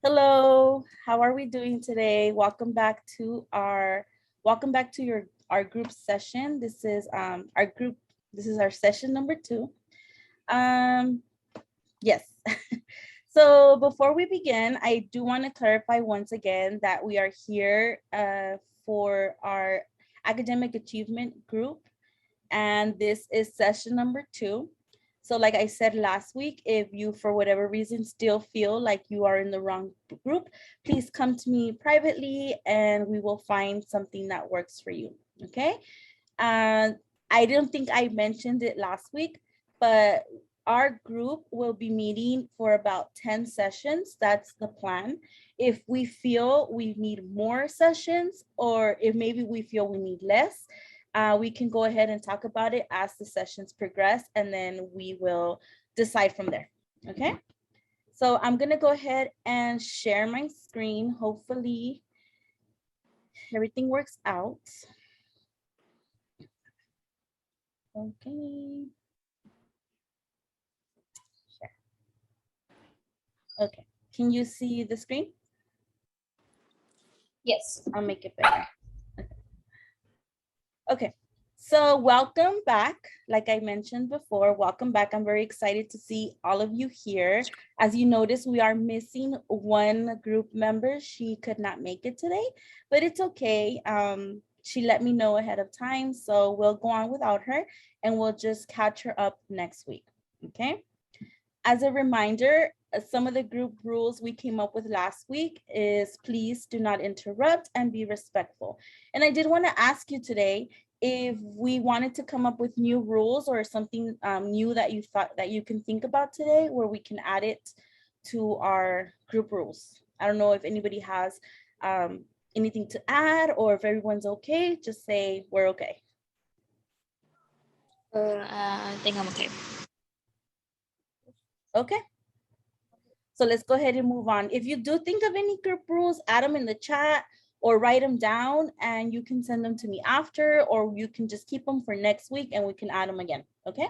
Hello, how are we doing today? Welcome back to our group session. This is this is our session number 2. Um yes. So before we begin, I do want to clarify once again that we are here for our academic achievement group, and this is session number 2. So like I said last week, if you for whatever reason still feel like you are in the wrong group, please come to me privately and we will find something that works for you. Okay. uh, I don't think I mentioned it last week, but our group will be meeting for about 10 sessions. That's the plan. If we feel we need more sessions, or if maybe we feel we need less, we can go ahead and talk about it as the sessions progress, and then we will decide from there. Okay. So I'm going to go ahead and share my screen. Hopefully everything works out. Okay. Okay, can you see the screen? Yes. I'll make it better. Okay, so welcome back. Like I mentioned before, welcome back. I'm very excited to see all of you here. As you notice, we are missing one group member. She could not make it today, but it's okay. She let me know ahead of time, so we'll go on without her and we'll just catch her up next week, okay? As a reminder, some of the group rules we came up with last week is please do not interrupt and be respectful. And I did want to ask you today if we wanted to come up with new rules or something new that you thought that you can think about today where we can add it to our group rules. I don't know if anybody has anything to add, or if everyone's okay, just say we're okay. I think I'm okay. Okay. So let's go ahead and move on. If you do think of any group rules, add them in the chat or write them down, and you can send them to me after, or you can just keep them for next week and we can add them again, okay?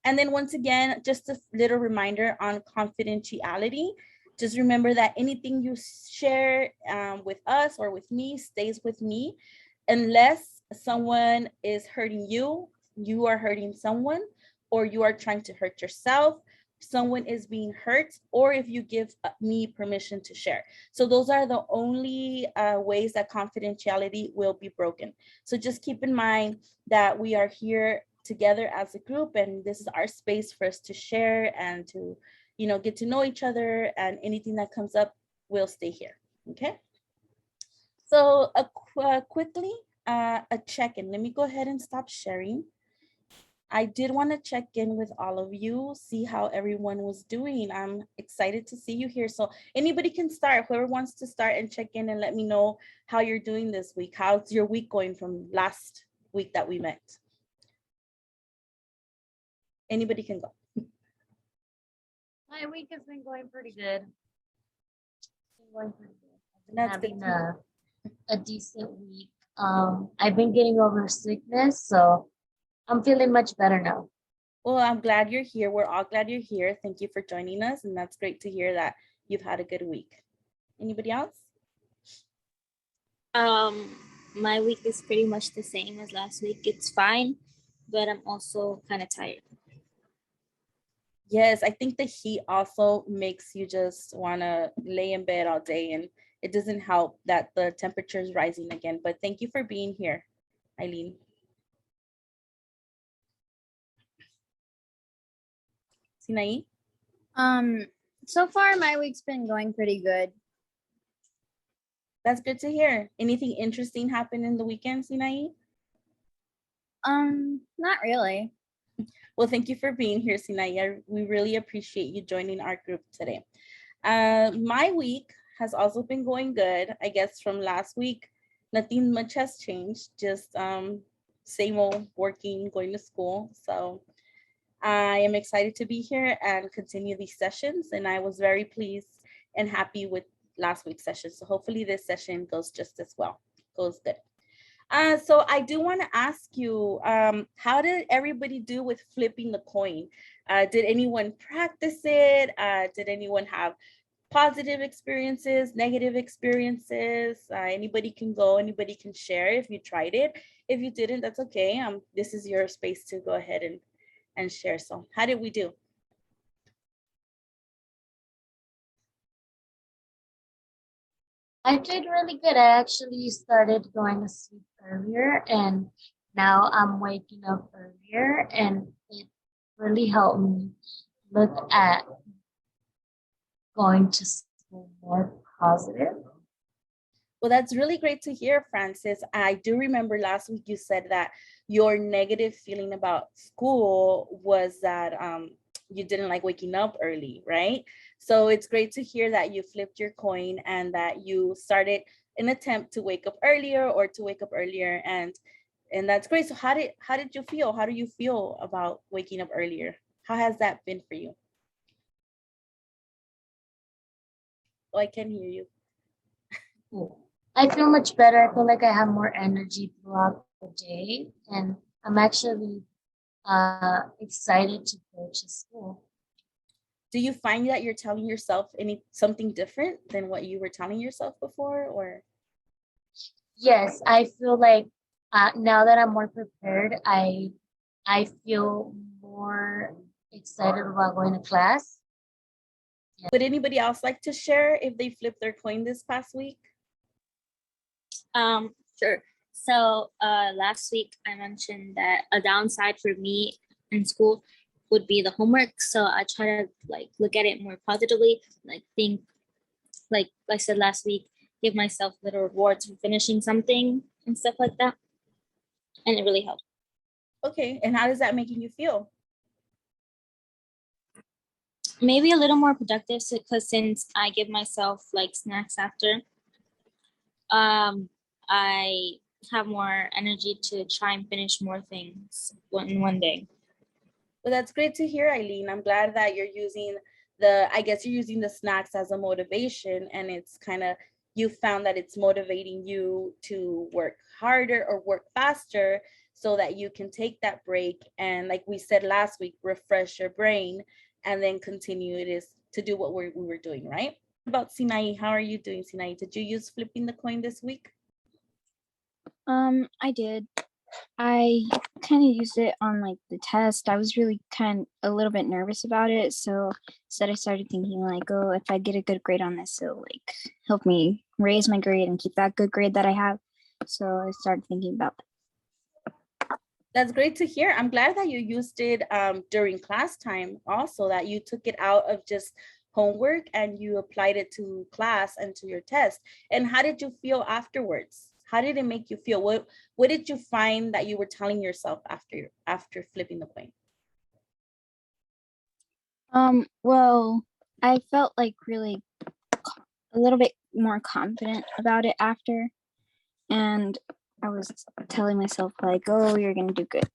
And then once again, just a little reminder on confidentiality. Just remember that anything you share with us or with me stays with me, unless someone is hurting you, you are hurting someone, or you are trying to hurt yourself, someone is being hurt, or if you give me permission to share. So those are the only ways that confidentiality will be broken. So just keep in mind that we are here together as a group, and this is our space for us to share and to, you know, get to know each other, and anything that comes up will stay here. Okay. So quickly, a check-in. Let me go ahead and stop sharing. I did want to check in with all of you, see how everyone was doing. I'm excited to see you here. So anybody can start, whoever wants to start and check in and let me know how you're doing this week. How's your week going from last week that we met? Anybody can go. My week has been going pretty good. I've been That's good. having a decent week. I've been getting over sickness, so I'm feeling much better now. Well, I'm glad you're here. We're all glad you're here. Thank you for joining us. And that's great to hear that you've had a good week. Anybody else? Um, my week is pretty much the same as last week. It's fine, but I'm also kind of tired. Yes, I think the heat also makes you just want to lay in bed all day, and it doesn't help that the temperature is rising again. But thank you for being here, Eileen. Sinai? So far my week's been going pretty good. That's good to hear. Anything interesting happened in the weekend, Sinai? Not really. Well, thank you for being here, Sinai. We really appreciate you joining our group today. My week has also been going good. I guess from last week, nothing much has changed. Just same old working, going to school. So I am excited to be here and continue these sessions. And I was very pleased and happy with last week's session. So hopefully this session goes just as well, goes good. So I do want to ask you, how did everybody do with flipping the coin? Did anyone practice it? Did anyone have positive experiences, negative experiences. Anybody can go, anybody can share if you tried it. If you didn't, that's okay. This is your space to go ahead and share. So how did we do? I did really good. I actually started going to sleep earlier, and now I'm waking up earlier, and it really helped me look at going to school more positive. Well, that's really great to hear, Francis. I do remember last week you said that your negative feeling about school was that you didn't like waking up early, right? So it's great to hear that you flipped your coin and that you started an attempt to wake up earlier or to wake up earlier, and that's great. So how did you feel? How do you feel about waking up earlier? How has that been for you? Oh, I can hear you. I feel much better. I feel like I have more energy throughout the day, and I'm actually excited to go to school. Do you find that you're telling yourself something different than what you were telling yourself before, or? Yes, I feel like now that I'm more prepared, I feel more excited about going to class. Would anybody else like to share if they flipped their coin this past week? Sure. So last week I mentioned that a downside for me in school would be the homework. So I try to like look at it more positively, like think, like I said last week, give myself little rewards for finishing something and stuff like that. And it really helps. Okay, and how is that making you feel? Maybe a little more productive because since I give myself like snacks after, I have more energy to try and finish more things in one day. Well, that's great to hear, Eileen. I'm glad that you're using I guess you're using the snacks as a motivation, and it's kind of, you found that it's motivating you to work harder or work faster so that you can take that break and, like we said last week, refresh your brain and then continue to do what we were doing, right? About Sinai, how are you doing, Sinai? Did you use flipping the coin this week? I did. I kind of used it on like the test. I was really a little bit nervous about it. So instead I started thinking like, oh, if I get a good grade on this, it'll like help me raise my grade and keep that good grade that I have. So I started thinking about that. That's great to hear. I'm glad that you used it during class time also, that you took it out of just homework and you applied it to class and to your test. And how did you feel afterwards? How did it make you feel? What did you find that you were telling yourself after flipping the coin? Well, I felt like really a little bit more confident about it after, and I was telling myself like, oh, you're gonna do good.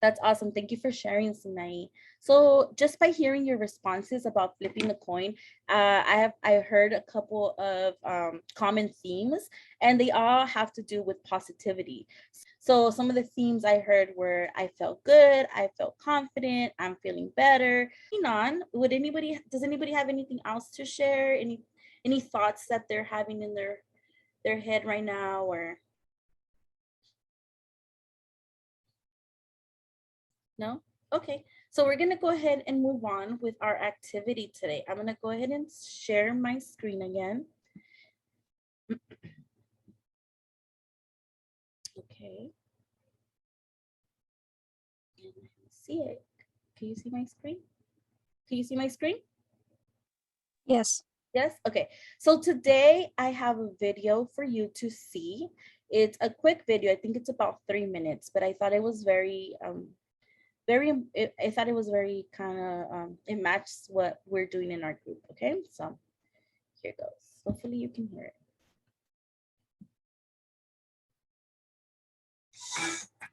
That's awesome. Thank you for sharing, Sinai. So just by hearing your responses about flipping the coin, I heard a couple of common themes, and they all have to do with positivity. So some of the themes I heard were, I felt good, I felt confident, I'm feeling better. Does anybody have anything else to share? Any thoughts that they're having in their head right now, or? No? Okay, so we're gonna go ahead and move on with our activity today. I'm gonna go ahead and share my screen again. Okay. And see it. Can you see my screen? Can you see my screen? Yes. Yes, okay. So today I have a video for you to see. It's a quick video. I think it's about 3 minutes, but I thought it was I thought it was very kind of, it matches what we're doing in our group. Okay, so here goes. Hopefully you can hear it.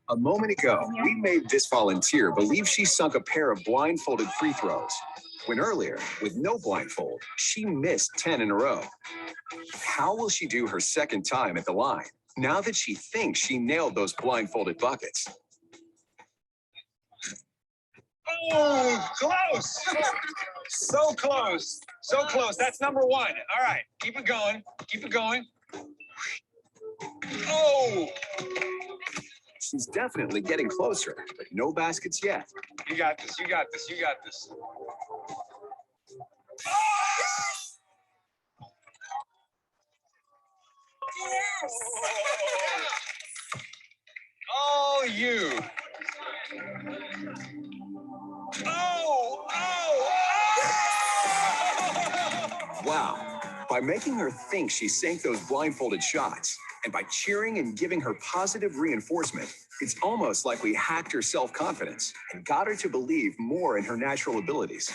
A moment ago, we made this volunteer believe she sunk a pair of blindfolded free throws, when earlier, with no blindfold, she missed 10 in a row. How will she do her second time at the line, now that she thinks she nailed those blindfolded buckets? Oh, close. So close. So close. That's number one. All right. Keep it going. Keep it going. Oh. She's definitely getting closer, but no baskets yet. You got this. You got this. You got this. Yes. Oh, you. Oh, oh, oh! Wow. By making her think she sank those blindfolded shots, and by cheering and giving her positive reinforcement, it's almost like we hacked her self-confidence and got her to believe more in her natural abilities.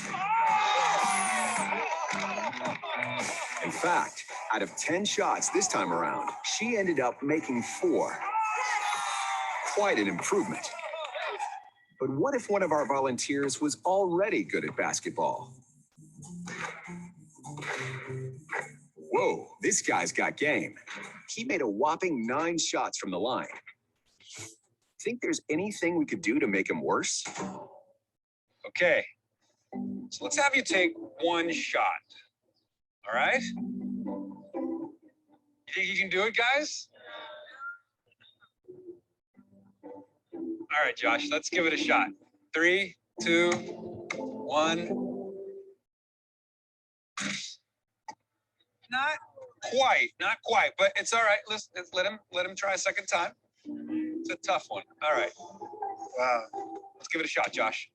In fact, out of 10 shots this time around, she ended up making 4. Quite an improvement. But what if one of our volunteers was already good at basketball? Whoa, this guy's got game. He made a whopping 9 shots from the line. Think there's anything we could do to make him worse? Okay, so let's have you take 1 shot. All right? You think you can do it, guys? All right, Josh, let's give it a shot. 3, 2, 1. Not quite, but it's all right. Let's let him try a second time. It's a tough one. All right. Wow. Let's give it a shot, Josh.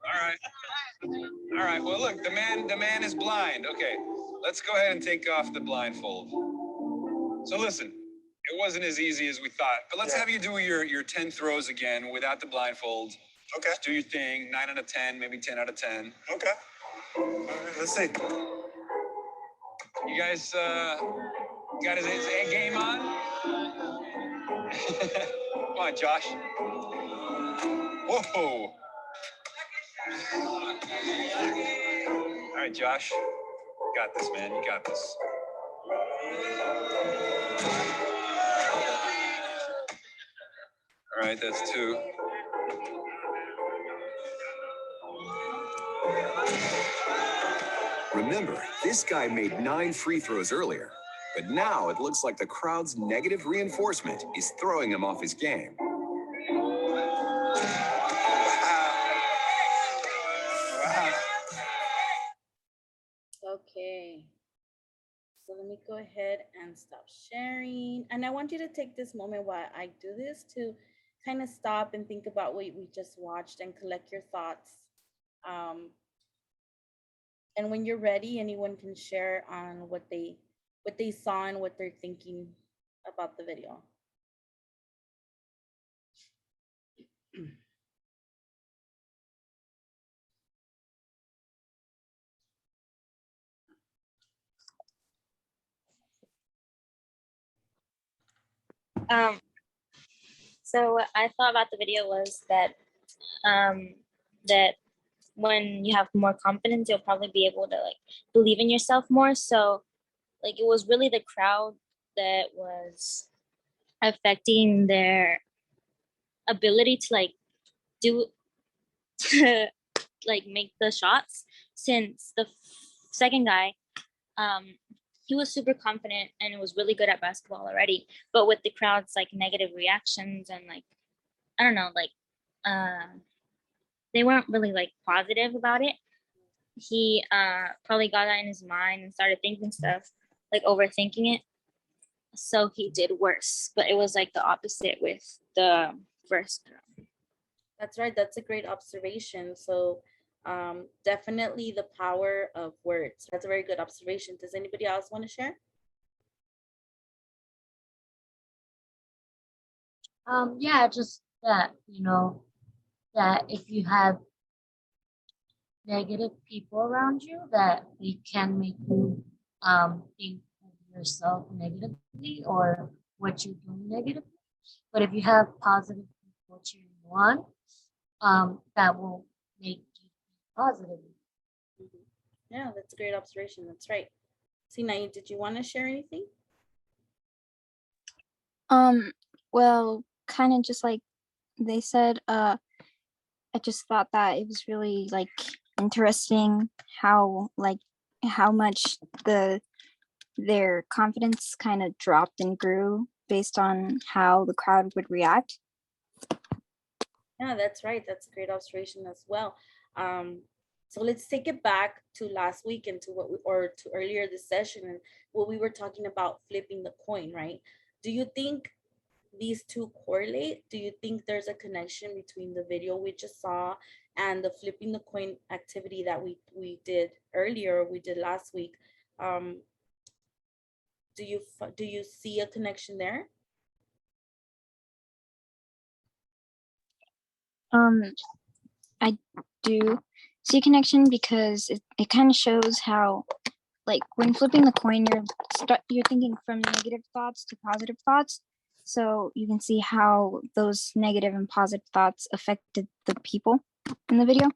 All right. Well, look, the man is blind. Okay, let's go ahead and take off the blindfold. So listen, it wasn't as easy as we thought, but let's have you do your 10 throws again without the blindfold. Okay. Just do your thing. 9 out of 10, maybe 10 out of 10. Okay. All right, let's see. You guys got his A game on? Come on, Josh. Whoa. All right, Josh. You got this, man. You got this. All right, that's 2. Remember, this guy made 9 free throws earlier, but now it looks like the crowd's negative reinforcement is throwing him off his game. Okay. So let me go ahead and stop sharing. And I want you to take this moment while I do this to kind of stop and think about what we just watched and collect your thoughts. And when you're ready, anyone can share on what they saw and what they're thinking about the video. So what I thought about the video was that that when you have more confidence, you'll probably be able to like believe in yourself more. So like it was really the crowd that was affecting their ability to like do to like make the shots, since the second guy he was super confident and was really good at basketball already, but with the crowd's like negative reactions and like I don't know, like they weren't really like positive about it. He probably got that in his mind and started thinking stuff, like overthinking it. So he did worse, but it was like the opposite with the first girl. That's right. That's a great observation. So definitely the power of words. That's a very good observation. Does anybody else want to share? Yeah, just that, that if you have negative people around you, that they can make you think of yourself negatively or what you're doing negatively. But if you have positive people cheering you on, that will make you positive. Yeah, that's a great observation. That's right. Sinai, did you want to share anything? Well, kind of just like they said, I just thought that it was really like interesting how much their confidence kind of dropped and grew based on how the crowd would react. Yeah, that's right. That's a great observation as well. So let's take it back to last week and to to earlier this session and what we were talking about flipping the coin, right? Do you think these two correlate? Do you think there's a connection between the video we just saw and the flipping the coin activity that we did earlier, we did last week? Um, do you see a connection there? I do see a connection because it kind of shows how, like, when flipping the coin, you're thinking from negative thoughts to positive thoughts. So you can see how those negative and positive thoughts affected the people in the video.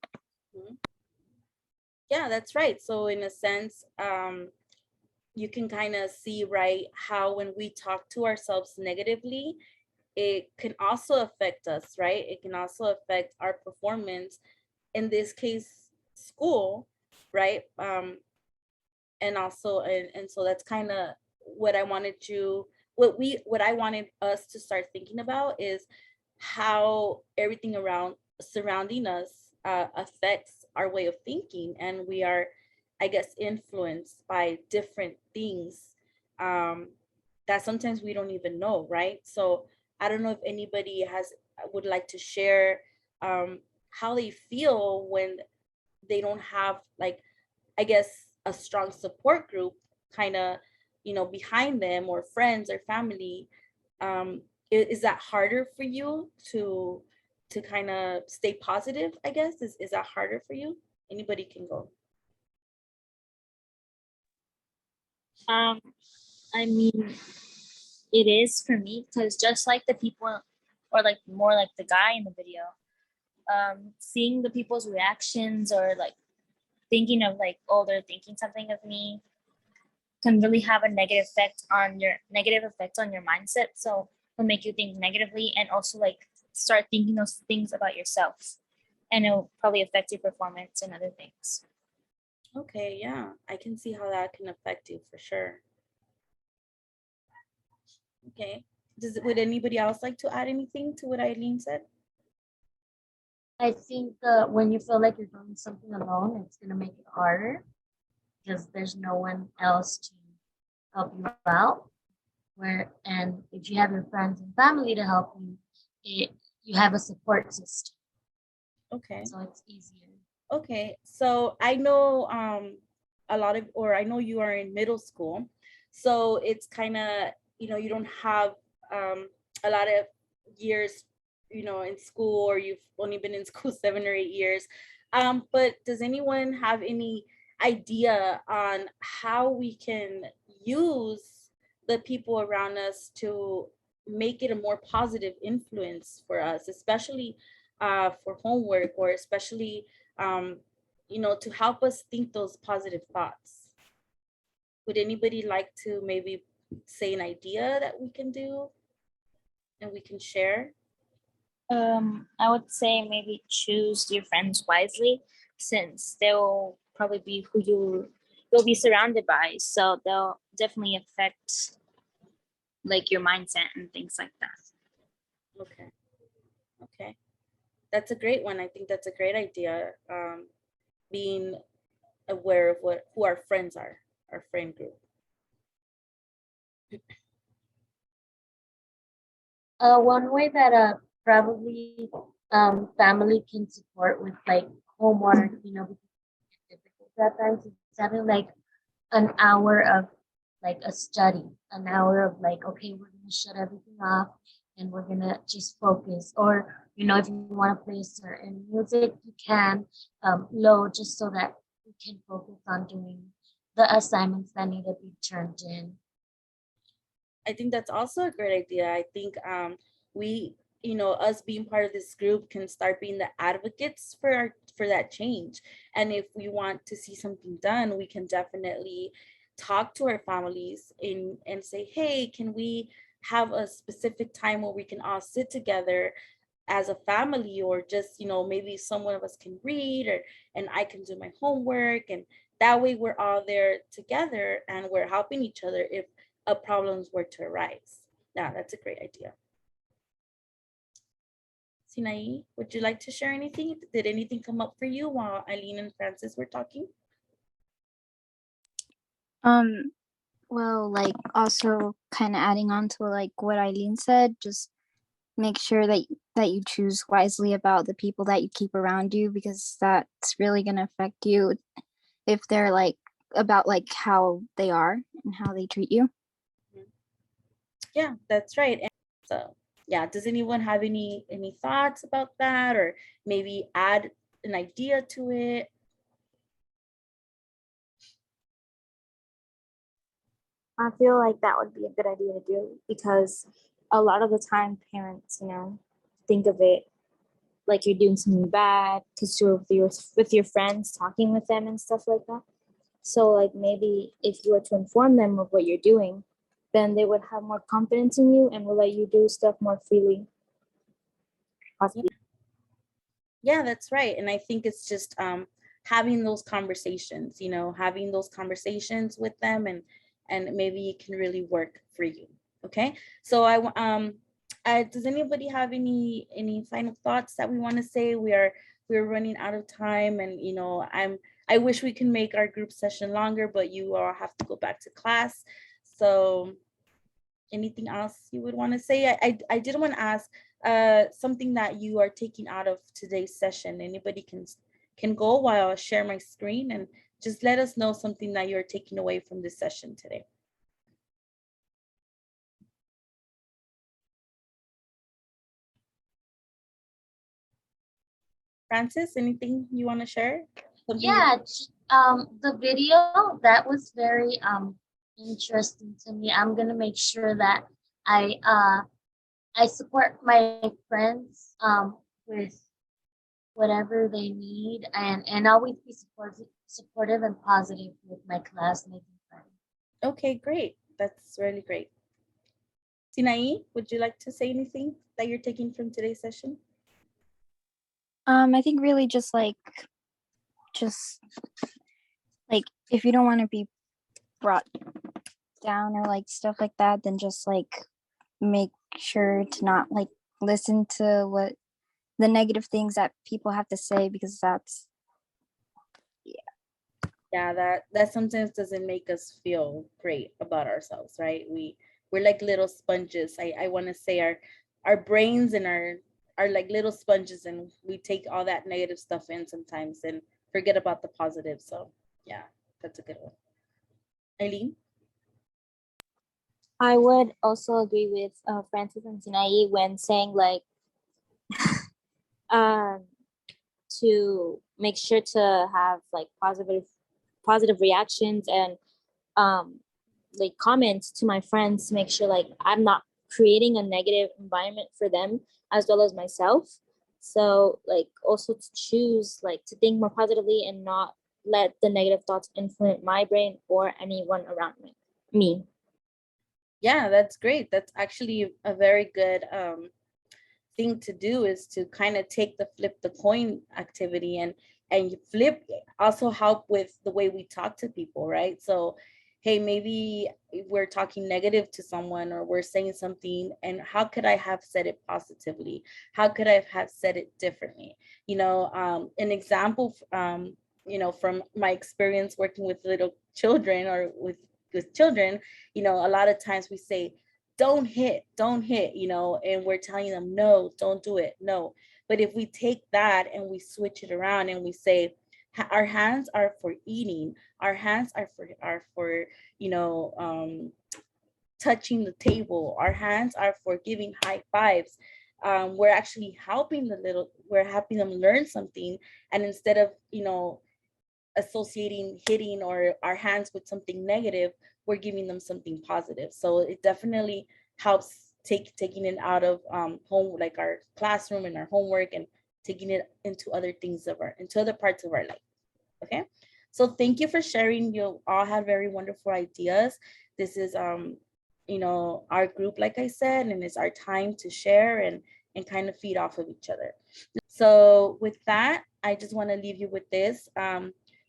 Yeah, that's right. So in a sense, you can kind of see, right, how when we talk to ourselves negatively, it can also affect us, right? It can also affect our performance, in this case, school, right? And also, and so that's kind of what I wanted you, what I wanted us to start thinking about is how everything around surrounding us affects our way of thinking, and we are, I guess, influenced by different things that sometimes we don't even know, right? So I don't know if anybody would like to share how they feel when they don't have, like, I guess, a strong support group kind of, behind them, or friends or family. Is that harder for you to kind of stay positive, I guess? Is that harder for you? Anybody can go. I mean, it is for me because just like the people, or like more like the guy in the video, seeing the people's reactions or like thinking of like, oh, they're thinking something of me, can really have a negative effect on your mindset. So it'll make you think negatively and also like start thinking those things about yourself, and it'll probably affect your performance and other things. Okay, yeah, I can see how that can affect you for sure. Okay, would anybody else like to add anything to what Eileen said? I think when you feel like you're doing something alone, it's gonna make it harder because there's no one else to help you out. And if you have your friends and family to help you, you have a support system, Okay. so it's easier. Okay, so I know I know you are in middle school, so it's kind of, you don't have a lot of years, in school, or you've only been in school 7 or 8 years. But does anyone have any idea on how we can use the people around us to make it a more positive influence for us, especially for homework, or especially um, to help us think those positive thoughts? Would anybody like to maybe say an idea that we can do and we can share? I would say maybe choose your friends wisely, since they'll probably be who you'll be surrounded by. So they'll definitely affect like your mindset and things like that. Okay. Okay. That's a great one. I think that's a great idea. Being aware of who our friends are, our friend group. One way that probably family can support with like homework, because it's difficult at times, is having like an hour of like a study, an hour of like, okay, we're gonna shut everything off and we're gonna just focus. Or if you want to play certain music, you can low, just so that you can focus on doing the assignments that need to be turned in. I think that's also a great idea. I think we, us being part of this group can start being the advocates for that change. And if we want to see something done, we can definitely talk to our families and say, hey, can we have a specific time where we can all sit together as a family, or just, maybe someone of us can read, and I can do my homework, and that way we're all there together and we're helping each other if a problems were to arise. Yeah, that's a great idea. Sinai, would you like to share anything? Did anything come up for you while Eileen and Francis were talking? Well, like also kind of adding on to like what Eileen said, just make sure that you choose wisely about the people that you keep around you, because that's really going to affect you if they're like about like how they are and how they treat you. Yeah, that's right. And so yeah, does anyone have any thoughts about that, or maybe add an idea to it? I feel like that would be a good idea to do, because a lot of the time parents, think of it like you're doing something bad because you're with your friends talking with them and stuff like that. So like maybe if you were to inform them of what you're doing, then they would have more confidence in you and will let you do stuff more freely. Possibly. Yeah, that's right. And I think it's just having those conversations, having those conversations with them, and maybe it can really work for you. Okay. So does anybody have any final thoughts that we want to say? We're running out of time, and I wish we can make our group session longer, but you all have to go back to class. So anything else you would want to say? I did want to ask something that you are taking out of today's session. Anybody can go while I share my screen, and just let us know something that you're taking away from this session today. Francis, anything you want to share? Yeah, the video that was very interesting to me. I'm gonna make sure that I support my friends with whatever they need, and always be supportive and positive with my classmates and friends. Okay, great. That's really great. Sinai, would you like to say anything that you're taking from today's session? I think really just like if you don't want to be brought down or like stuff like that, then just like make sure to not like listen to what the negative things that people have to say, because that's that sometimes doesn't make us feel great about ourselves, right? We're like little sponges. I want to say our brains and are like little sponges, and we take all that negative stuff in sometimes and forget about the positive. So yeah, that's a good one. Eileen? I would also agree with Francis and Sinai when saying like to make sure to have like positive reactions and like comments to my friends to make sure like I'm not creating a negative environment for them as well as myself. So like also to choose like to think more positively and not let the negative thoughts influence my brain or anyone around me. Yeah, that's great. That's actually a very good thing to do, is to kind of take the flip the coin activity, and you flip also help with the way we talk to people, right? So hey, maybe we're talking negative to someone, or we're saying something, and how could I have said it positively? How could I have said it differently? An example from my experience working with little children, or with children, a lot of times we say, don't hit, and we're telling them, no, don't do it, no. But if we take that and we switch it around and we say, our hands are for eating, our hands are for touching the table, our hands are for giving high fives, we're actually we're helping them learn something. And instead of associating hitting or our hands with something negative, we're giving them something positive. So it definitely helps taking it out of home, like our classroom and our homework, and taking it into other things into other parts of our life. Okay, so thank you for sharing. You all had very wonderful ideas. This is you know, our group, like I said, and it's our time to share and kind of feed off of each other. So with that, I just want to leave you with this.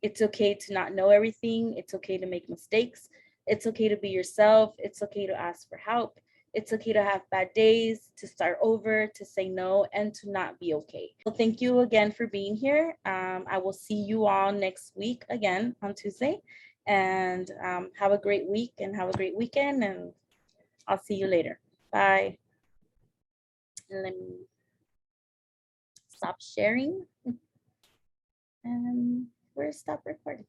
It's okay to not know everything. It's okay to make mistakes. It's okay to be yourself. It's okay to ask for help. It's okay to have bad days, to start over, to say no, and to not be okay. So thank you again for being here. I will see you all next week again on Tuesday. And have a great week and have a great weekend. And I'll see you later. Bye. Let me stop sharing. And we're stop recording.